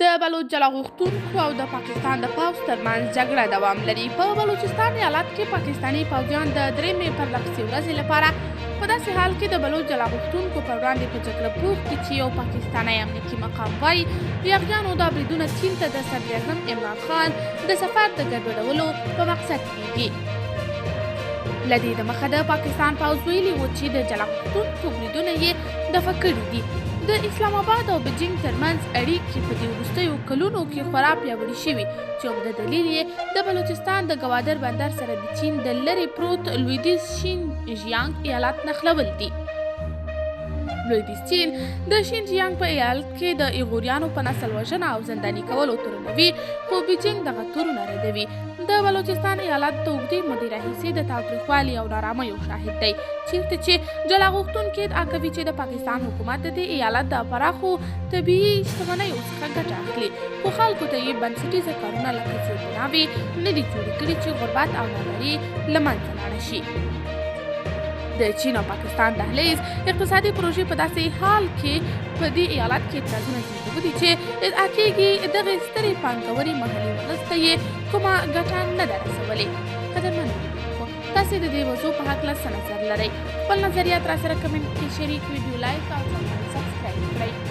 د بلوچ جلا غوښتونکو او د پاکستان د پوځ ترمنځ جګړه دوام لري. په بلوچستان ایالت کې پاکستاني پوځیان د درېیمې پرلپسې ورځې لپاره په داسې حال کې د بلوچ جلا غوښتونکو پر وړاندې په جګړه پوښ دي چې یو پاکستانی امنیتي مقام وایي یاغیانو دا بریدونه چین ته د صدراعظم عمران خان د سفر د ګډوډولو په مقصد کېږي. له دې دمخه د پاکستان پوځ ویلي و چې د جلا غوښتونکو بریدونه یې دفع کړي دي. د اسلام آباد او بیجینګ ترمنځ اړیکې په دې وروستیو کلونو کې خورا پیاوړې شوي چې عمده دلیل یې د بلوچستان د ګوادر بندر سره د چین د لرې پروت لویدیځ شینجیانګ ایالت نښلول دي. لویدیځ چین د شینجیانګ په ایالت کې د ایغوریانو په نسل وژنه او زنداني کولو تورنوي، خو بیجینګ دغه تورونه ردوي. د بلوچستان ایالت د اوږدې مودې راهیسې د تاوتریخوالي او نارامیو شاهد دی، چیرته چې جلا غوښتونکي ادعا کوي چې د پاکستان حکومت د دې ایالت د پراخو طبیعي شتمنیو څخه ګټه اخلي، خو خلکو ته یې بنسټیزه کارونه لکه زیربناوې نه دي جوړې کړي چې غربت او ناداري له منځه لاړه شي. د چین او پاکستان دهلیز اقتصادي پروژې په داسې حال کې په دې ایالت کې اعتراضونه زیږولي چې ادعا کېږي دغې سترې پانګورې محلي ولس ته یې کومه ګټه نه ده رسولې. قدرمنو لیدونکو، تاسې د دې موضوع په هکله څه نظر لرئ؟ خپل نظریات راسره کمنټ کې شریک، ویډیو لایک او سبسکرایب کړئ.